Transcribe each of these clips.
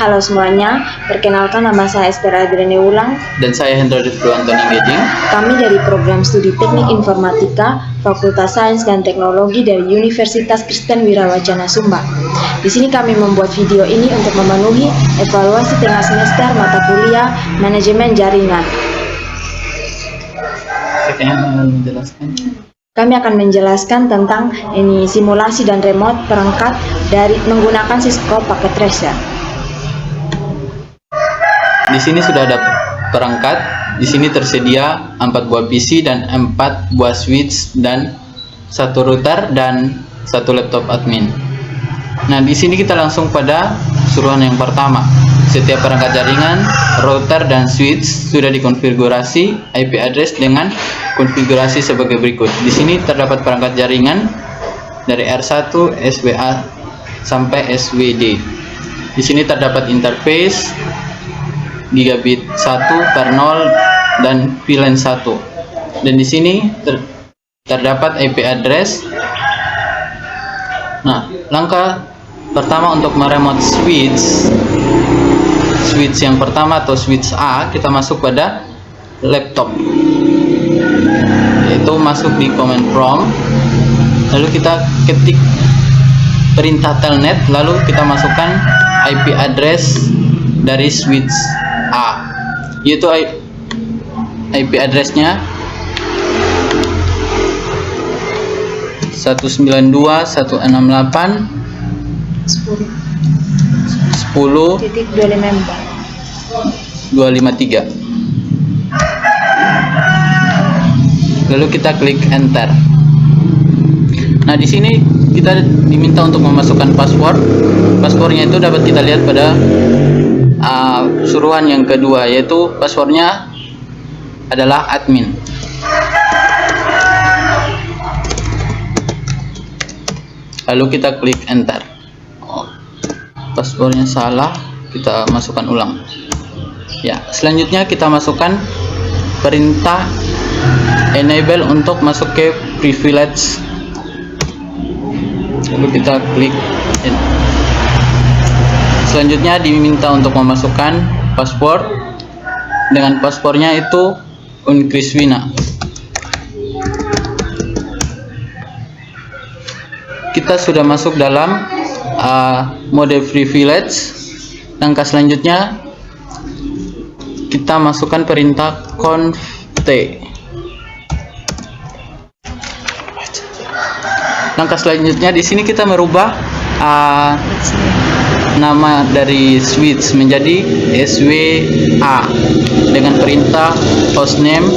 Halo semuanya, perkenalkan nama saya Esther Adriane Ulang. Dan saya Hendra Rizky Antoni Geding. Kami dari program studi Teknik Informatika, Fakultas Sains dan Teknologi dari Universitas Kristen Wirawacana Sumba. Di sini kami membuat video ini untuk memenuhi evaluasi tengah semester mata kuliah Manajemen Jaringan. Kami akan menjelaskan tentang simulasi dan remote perangkat dari menggunakan Cisco Packet Tracer. Di sini sudah ada perangkat. Di sini tersedia 4 buah PC dan 4 buah switch dan 1 router dan 1 laptop admin. Nah, di sini kita langsung pada suruhan yang pertama. Setiap perangkat jaringan, router dan switch sudah dikonfigurasi IP address dengan konfigurasi sebagai berikut. Di sini terdapat perangkat jaringan dari R1, SWA sampai SWD. Di sini terdapat interface gigabit 1 per 0 dan VLAN 1. Dan di sini terdapat IP address. Nah, langkah pertama untuk meremote switch yang pertama atau switch A, kita masuk pada laptop, yaitu masuk di command prompt, lalu kita ketik perintah telnet, lalu kita masukkan IP address dari switch A, yaitu IP addressnya 192.168.10.253. Lalu kita klik enter. Nah, di sini kita diminta untuk memasukkan password. Passwordnya itu dapat kita lihat pada suruhan yang kedua, yaitu passwordnya adalah admin. Lalu kita klik enter. Passwordnya salah, kita masukkan ulang. Ya, selanjutnya kita masukkan perintah enable untuk masuk ke privilege. Lalu kita klik selanjutnya diminta untuk memasukkan password. Dengan passwordnya itu Unkriswina. Kita sudah masuk dalam mode privilege. Langkah selanjutnya kita masukkan perintah conf t. Langkah selanjutnya di sini kita merubah nama dari switch menjadi SWA dengan perintah hostname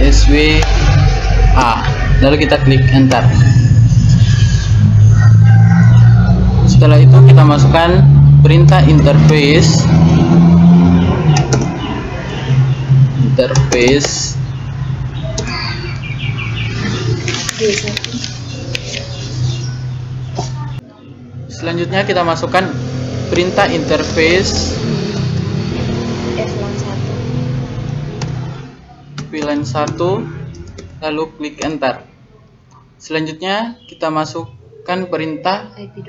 SWA. Lalu kita klik enter. Setelah itu kita masukkan perintah interface selanjutnya kita masukkan perintah interface VLAN 1, lalu klik enter. Selanjutnya kita masukkan perintah IP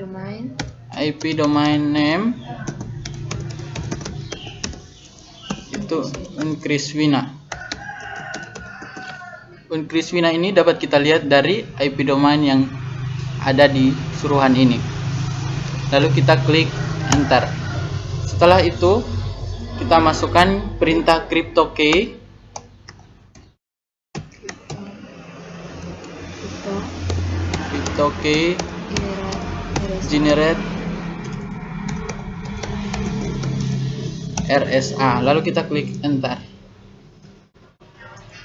domain name itu Unkriswina. Unkriswina ini dapat kita lihat dari IP domain yang ada di suruhan ini. Lalu kita klik enter. Setelah itu kita masukkan perintah crypto-key generate RSA, lalu kita klik enter.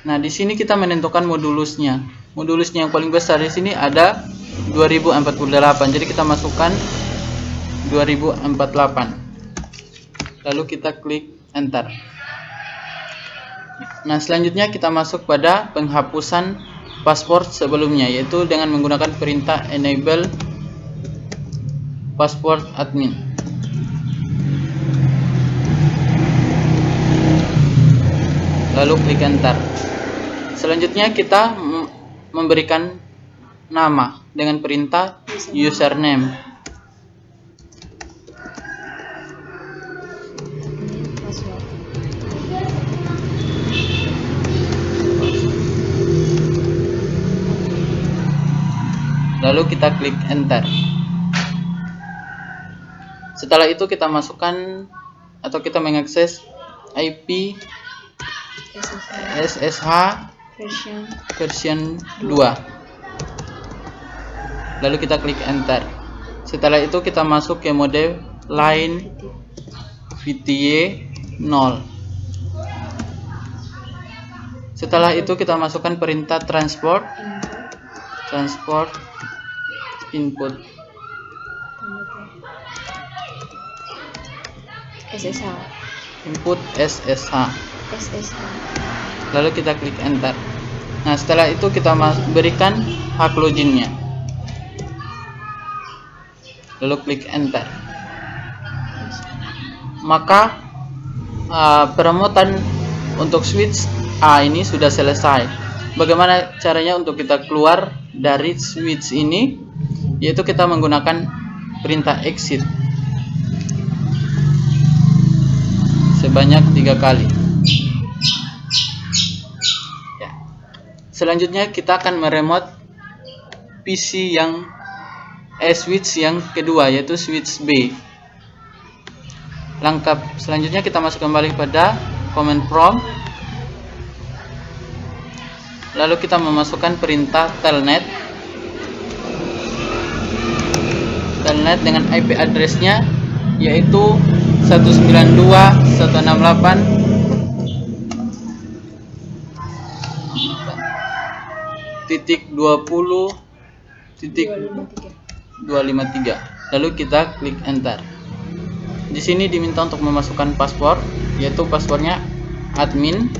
Nah, di sini kita menentukan modulusnya. Modulusnya yang paling besar di sini ada 2048. Jadi kita masukkan 2048. Lalu kita klik enter. Nah, selanjutnya kita masuk pada penghapusan password sebelumnya, yaitu dengan menggunakan perintah enable password admin. Lalu klik enter. Selanjutnya kita memberikan nama. dengan perintah username. Password. Lalu kita klik enter. Setelah itu kita masukkan atau kita mengakses IP SSH version 2. Lalu kita klik enter. Setelah itu kita masuk ke mode line VTY 0. Setelah itu kita masukkan perintah transport input. SSH. Input SSH. Lalu kita klik enter. Nah, setelah itu kita berikan hak loginnya. Lalu klik enter. Maka peremotan untuk switch A ini sudah selesai. Bagaimana caranya untuk kita keluar dari switch ini? Yaitu kita menggunakan perintah exit sebanyak 3 kali. Ya. Selanjutnya kita akan meremote PC switch yang kedua, yaitu switch B. Langkah selanjutnya kita masuk kembali pada command prompt. Lalu kita memasukkan perintah telnet dengan IP addressnya yaitu 192.168.20.253. Lalu kita klik enter. Di sini diminta untuk memasukkan password, yaitu passwordnya admin.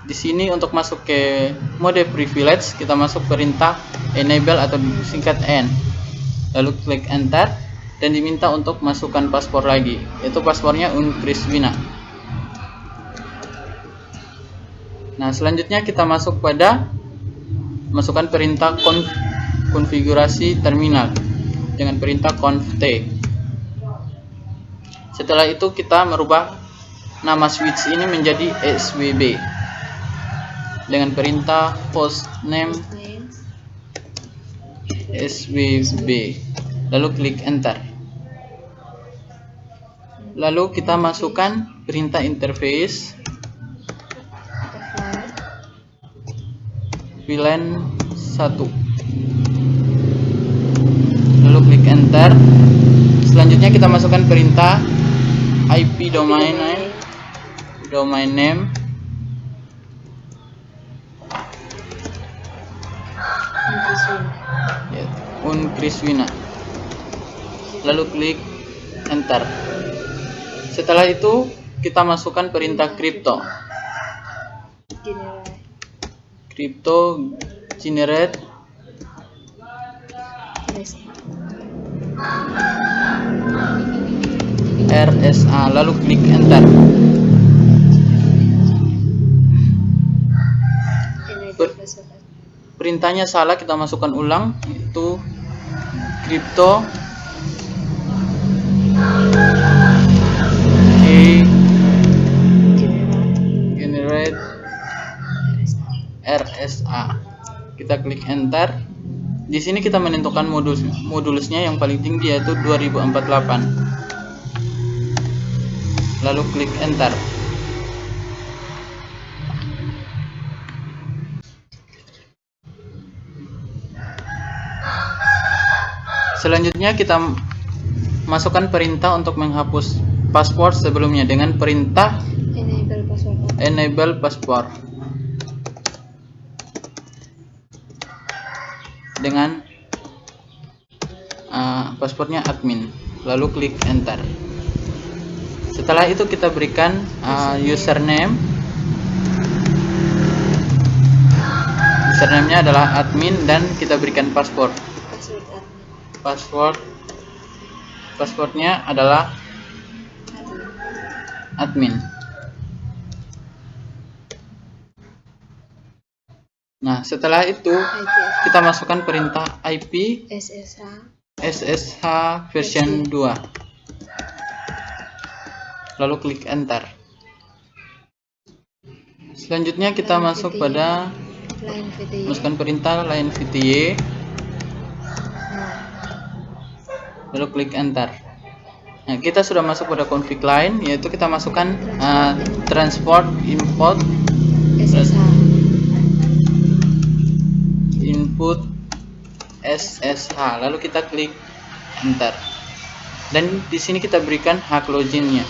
Di sini untuk masuk ke mode privilege kita masuk perintah enable atau singkat N. Lalu klik enter dan diminta untuk masukkan password lagi, yaitu passwordnya Unkriswina. Nah, selanjutnya kita masuk pada masukkan perintah konfigurasi terminal dengan perintah conft. Setelah itu kita merubah nama switch ini menjadi SWB dengan perintah hostname SWB. Lalu klik enter. Lalu kita masukkan perintah interface VLAN 1. Lalu klik enter. Selanjutnya kita masukkan perintah IP domain name Unkriswina. Lalu klik enter. Setelah itu kita masukkan perintah crypto generate RSA. Lalu klik enter. Perintahnya salah, kita masukkan ulang, itu crypto generate RSA. Kita klik enter. Di sini kita menentukan modulusnya yang paling tinggi yaitu 2048. Lalu klik enter. Selanjutnya kita masukkan perintah untuk menghapus password sebelumnya dengan perintah enable password dengan passwordnya admin. Lalu klik enter. Setelah itu kita berikan username. Username-nya adalah admin dan kita berikan password. Passwordnya adalah admin. Nah, setelah itu kita masukkan perintah IP SSH version 2. Lalu klik enter. Selanjutnya kita masuk pada masukkan perintah line VTY. Lalu klik enter. Nah, kita sudah masuk pada config line, yaitu kita masukkan transport input SSH, lalu kita klik enter. Dan di sini kita berikan hak loginnya.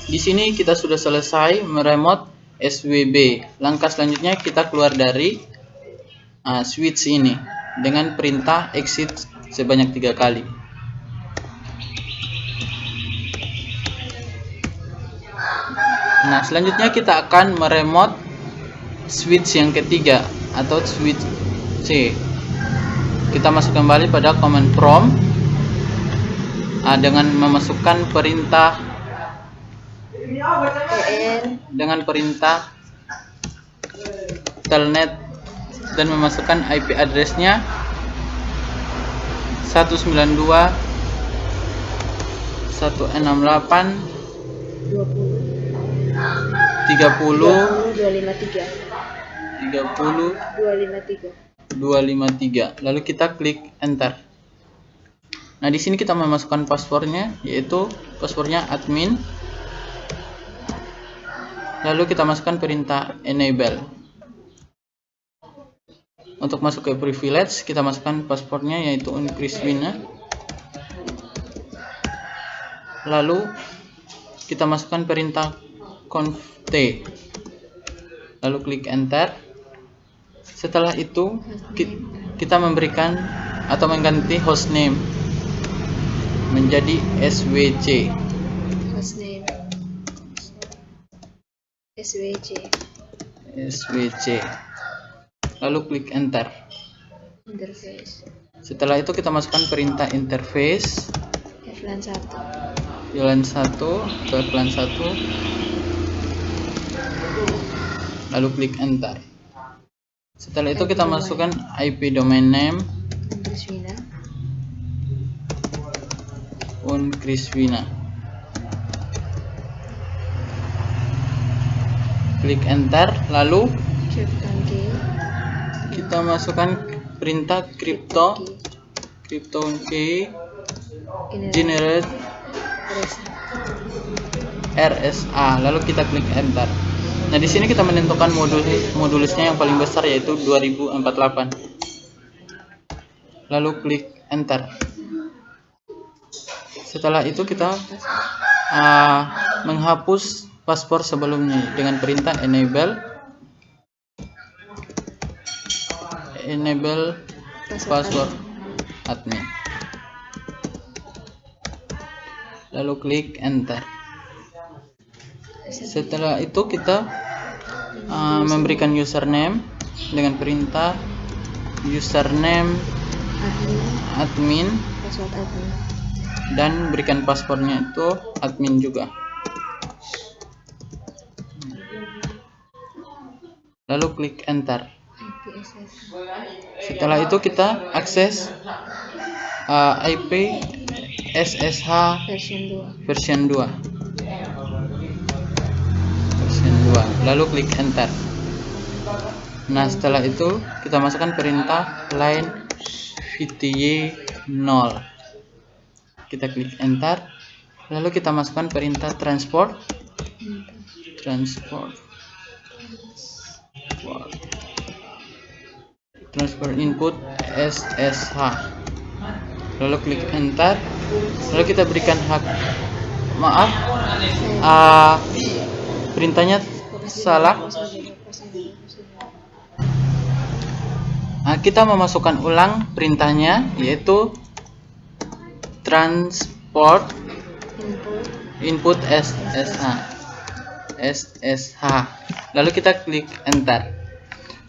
Di sini kita sudah selesai meremote SWB. Langkah selanjutnya kita keluar dari switch ini dengan perintah exit sebanyak 3 kali. Nah, selanjutnya kita akan meremote switch yang ketiga atau switch C. Kita masuk kembali pada command prompt dengan memasukkan perintah telnet dan memasukkan IP address-nya 192.168.30.253. Lalu kita klik enter. Nah, di sini kita memasukkan passwordnya, yaitu passwordnya admin. Lalu kita masukkan perintah enable. Untuk masuk ke privilege, kita masukkan passwordnya, yaitu uncriswina. Lalu kita masukkan perintah conft. Lalu klik enter. Setelah itu kita memberikan atau mengganti hostname menjadi SWC. Lalu klik enter. Setelah itu kita masukkan perintah interface Flan 1 atau Flan 1. Lalu klik enter. Setelah itu kita masukkan IP domain name uncriswina. Klik enter. Lalu kita masukkan perintah crypto key generate RSA. Lalu kita klik enter. Nah, di sini kita menentukan modulusnya yang paling besar, yaitu 2048. Lalu klik enter. Setelah itu kita menghapus paspor sebelumnya dengan perintah enable password admin. Lalu klik enter. Setelah itu kita memberikan username dengan perintah username admin dan berikan passwordnya itu admin juga. Lalu klik enter. Setelah itu kita akses IP SSH version 2. Lalu klik enter. Nah, setelah itu kita masukkan perintah line VTY 0. Kita klik enter. Lalu kita masukkan perintah transport input SSH. Lalu klik enter. Lalu kita berikan hak. Maaf, perintahnya salah. Nah, kita memasukkan ulang perintahnya, yaitu transport input SSH. Lalu kita klik enter.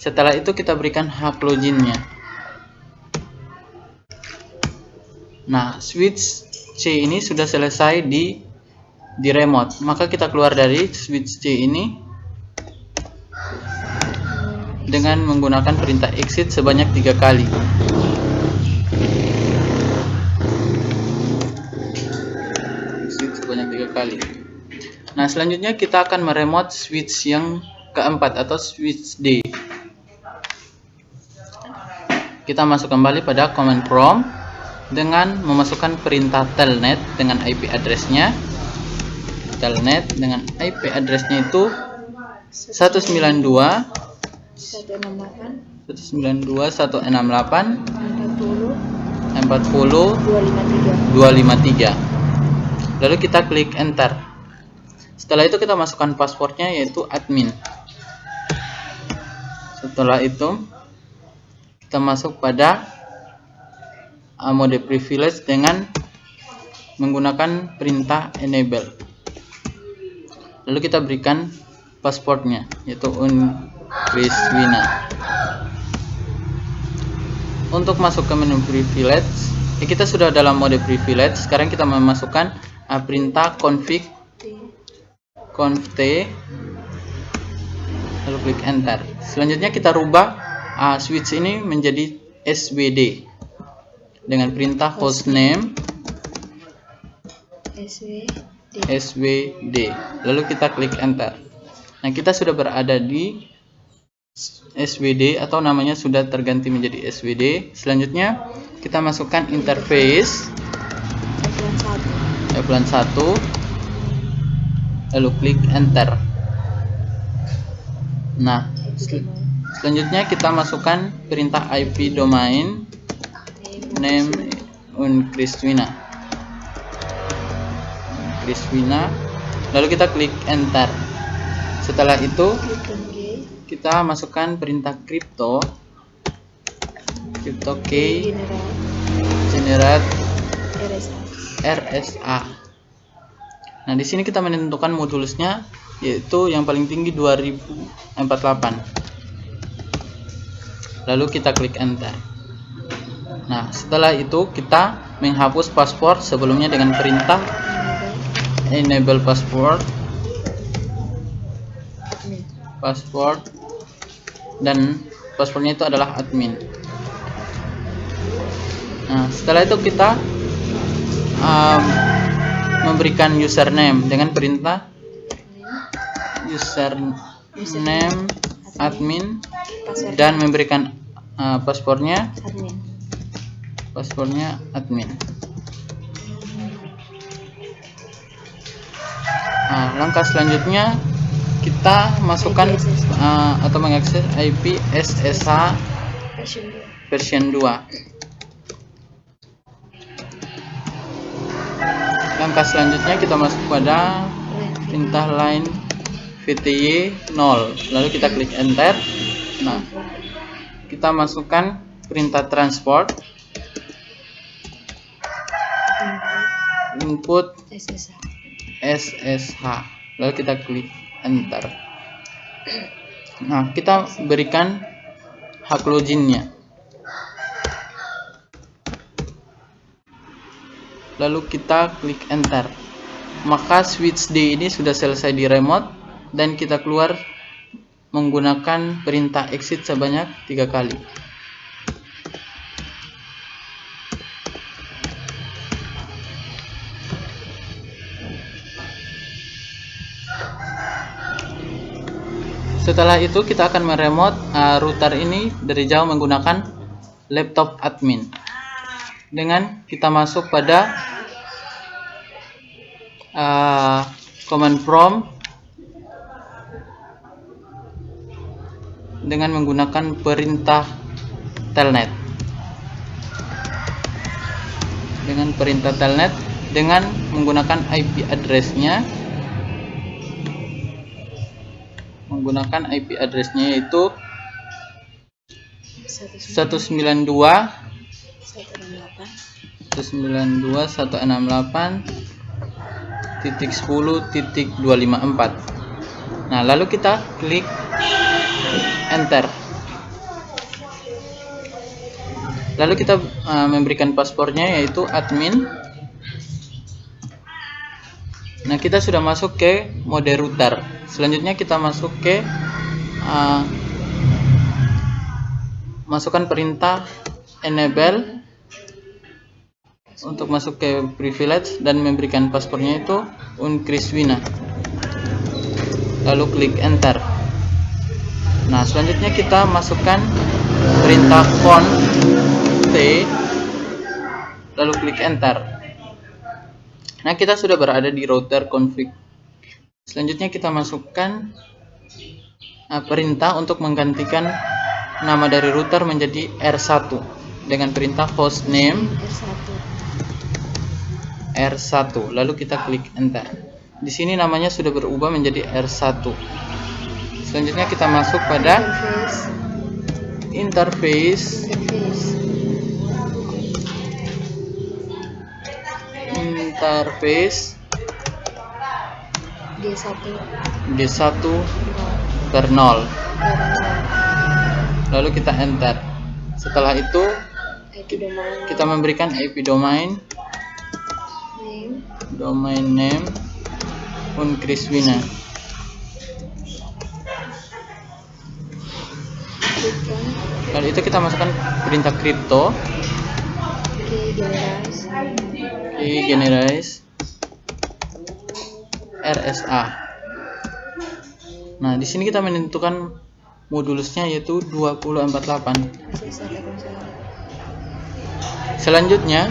Setelah itu kita berikan hak loginnya. Nah, switch C ini sudah selesai di remote. Maka kita keluar dari switch C ini. dengan menggunakan perintah exit sebanyak 3 kali. Exit sebanyak 3 kali. Nah, selanjutnya kita akan meremote switch yang keempat atau switch D. Kita masuk kembali pada command prompt dengan memasukkan perintah telnet dengan IP address-nya. Telnet dengan IP address-nya itu 192.168.40.253. Lalu kita klik enter. Setelah itu kita masukkan passwordnya, yaitu admin. Setelah itu kita masuk pada mode privilege dengan menggunakan perintah enable. Lalu kita berikan passwordnya, yaitu Uncriswina. Untuk masuk ke menu privilege, kita sudah dalam mode privilege. Sekarang kita memasukkan perintah config conft, lalu klik enter. Selanjutnya kita rubah switch ini menjadi SWD dengan perintah hostname SWD, lalu kita klik enter. Nah, kita sudah berada di SWD atau namanya sudah terganti menjadi SWD. Selanjutnya kita masukkan interface F1, lalu klik enter. Nah, selanjutnya kita masukkan perintah IP domain name Uncriswina, lalu kita klik enter. Setelah itu kita masukkan perintah crypto key generate RSA. Nah, di sini kita menentukan modulusnya, yaitu yang paling tinggi 2048. Lalu kita klik enter. Nah, setelah itu kita menghapus password sebelumnya dengan perintah enable password, dan passwordnya itu adalah admin. Nah, setelah itu kita memberikan username dengan perintah username admin dan memberikan passwordnya admin. Nah, langkah selanjutnya kita masukkan atau mengakses IP SSH version 2. Langkah selanjutnya kita masuk pada perintah line VTY 0, lalu kita klik enter. Nah, kita masukkan perintah transport input SSH, lalu kita klik enter. Nah, kita berikan hak loginnya, lalu kita klik enter. Maka switch D ini sudah selesai di remote dan kita keluar menggunakan perintah exit sebanyak 3 kali. Setelah itu kita akan meremote router ini dari jauh menggunakan laptop admin. Dengan kita masuk pada command prompt dengan menggunakan perintah telnet. Dengan menggunakan IP address-nya, yaitu 192.168.10.254. Nah, lalu kita klik enter. Lalu kita memberikan passwordnya, yaitu admin. Nah, kita sudah masuk ke mode router. Selanjutnya kita masuk ke masukkan perintah enable untuk masuk ke privilege dan memberikan passwordnya itu uncriswina, lalu klik enter. Nah, selanjutnya kita masukkan perintah cont t, lalu klik enter. Nah, kita sudah berada di router config. Selanjutnya kita masukkan perintah untuk menggantikan nama dari router menjadi R1 dengan perintah hostname R1, lalu kita klik enter. Di sini namanya sudah berubah menjadi R1. Selanjutnya kita masuk pada interface G1 per 0, lalu kita enter. Setelah itu kita memberikan IP domain name uncriswina. Lalu itu kita masukkan perintah crypto generalize RSA. Nah, di sini kita menentukan modulusnya yaitu 2048. Selanjutnya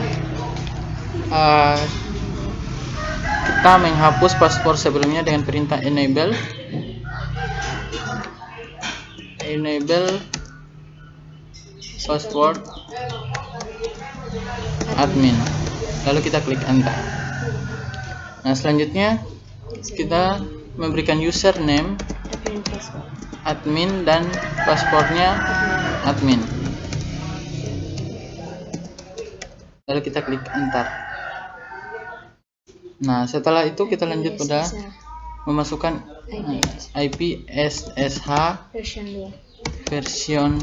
kita menghapus password sebelumnya dengan perintah enable password admin, lalu kita klik enter. Nah, selanjutnya kita memberikan username admin dan passwordnya admin, lalu kita klik enter. Nah, setelah itu kita lanjut pada memasukkan IP SSH version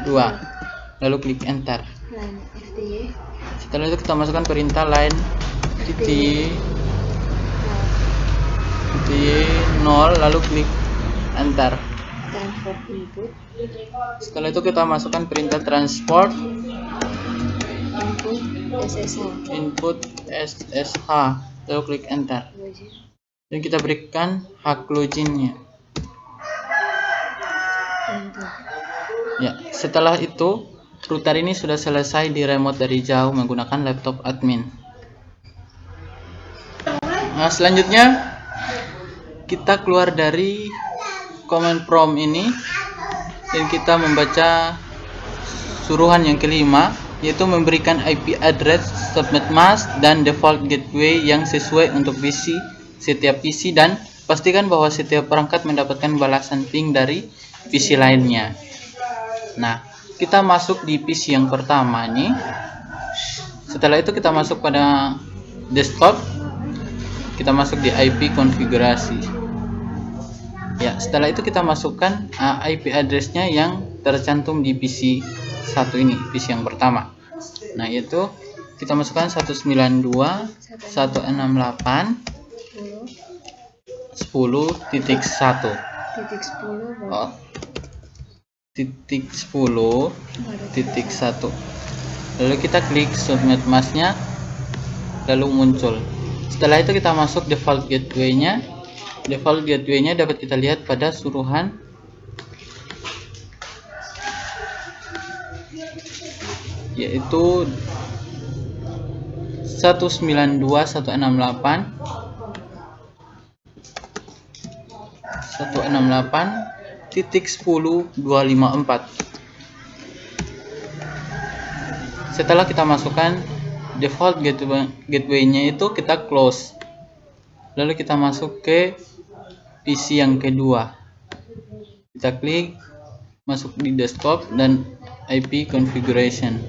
2, lalu klik enter. Setelah itu kita masukkan perintah line //0, lalu klik enter. Setelah itu kita masukkan perintah transport input SSH, lalu klik enter. Dan kita berikan hak loginnya. Ya, setelah itu router ini sudah selesai di remote dari jauh menggunakan laptop admin. Nah, selanjutnya kita keluar dari command prompt ini dan kita membaca suruhan yang kelima, yaitu memberikan IP address, subnet mask, dan default gateway yang sesuai untuk setiap PC, dan pastikan bahwa setiap perangkat mendapatkan balasan ping dari PC lainnya. Nah, kita masuk di PC yang pertama nih. Setelah itu kita masuk pada desktop. Kita masuk di IP konfigurasi. Ya, setelah itu kita masukkan IP addressnya yang tercantum di PC satu ini, PC yang pertama. Nah, yaitu kita masukkan 192.168.10.1. Titik 10.1. Lalu kita klik submit masknya, lalu muncul. Setelah itu kita masuk default gateway-nya. Default gateway-nya dapat kita lihat pada suruhan yaitu 192.168.10.254. Setelah kita masukkan default gateway-nya itu, kita close. Lalu kita masuk ke PC yang kedua. Kita klik masuk di desktop dan IP configuration,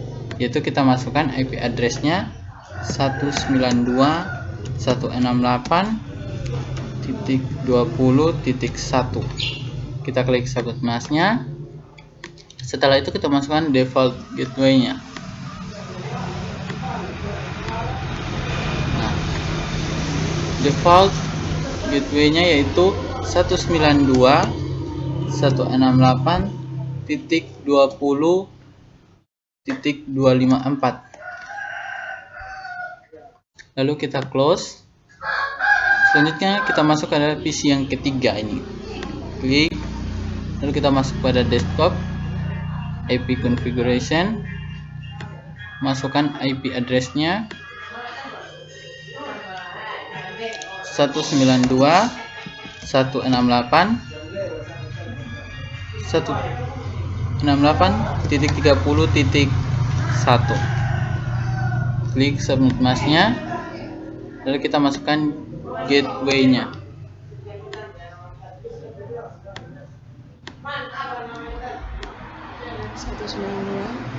yaitu kita masukkan IP addressnya 192.168.20.1. Kita klik submit masknya. Setelah itu kita masukkan default gateway-nya. Nah, default gateway-nya yaitu 192.168.10.254. Lalu kita close. Selanjutnya kita masuk ke PC yang ketiga ini. Klik. Lalu kita masuk pada desktop, IP configuration. Masukkan IP address-nya 192.168.30.1. Klik submit mask-nya. Lalu kita masukkan gateway-nya.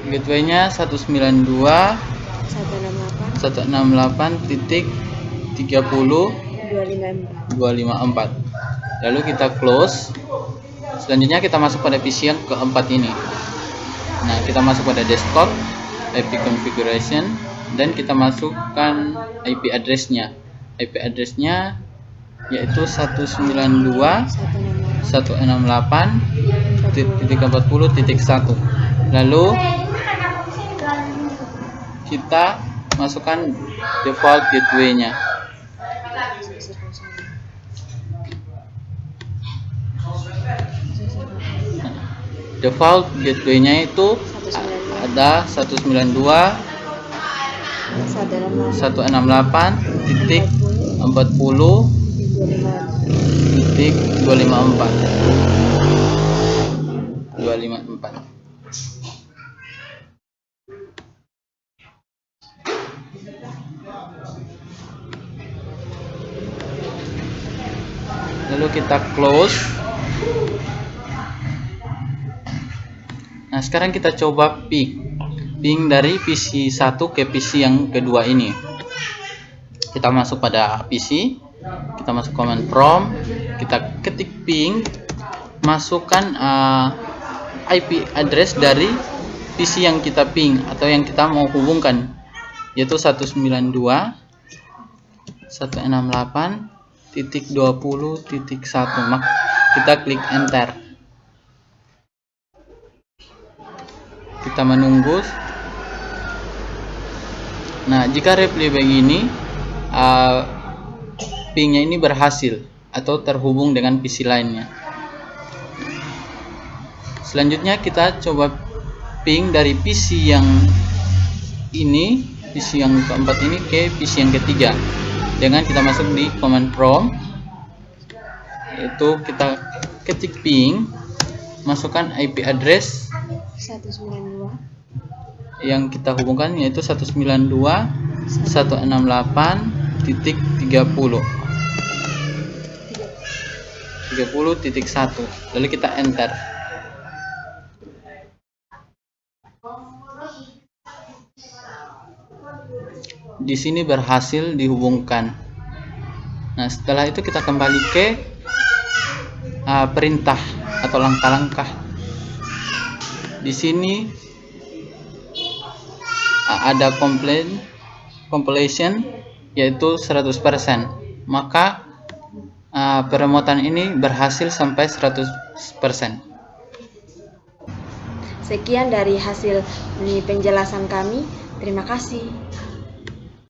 Gateway-nya 192.168.30.254. Lalu kita close. Selanjutnya kita masuk pada PC yang keempat ini. Nah, kita masuk pada desktop, IP configuration, dan kita masukkan IP address-nya. IP address-nya yaitu 192.168.40.1. Lalu kita masukkan default gateway-nya. Default gateway-nya itu ada 192.168.40.254. Lalu kita close. Nah, sekarang kita coba ping dari PC 1 ke PC yang kedua ini. Kita masuk pada PC, kita masuk command prompt, kita ketik ping, masukkan IP address dari PC yang kita ping atau yang kita mau hubungkan, yaitu 192.168.20.1. Maka kita klik enter. Kita menunggu. Nah, jika reply begini, pingnya ini berhasil atau terhubung dengan PC lainnya. Selanjutnya kita coba ping dari PC yang ini, PC yang keempat ini ke PC yang ketiga, dengan kita masuk di command prompt, yaitu kita ketik ping, masukkan IP address 192 yang kita hubungkan, yaitu 192.168.30.1. Lalu kita enter. Di sini berhasil dihubungkan. Nah, setelah itu kita kembali ke perintah atau langkah-langkah. Di sini ada completion yaitu 100%. Maka peremotan ini berhasil sampai 100%. Sekian dari hasil penjelasan kami. Terima kasih.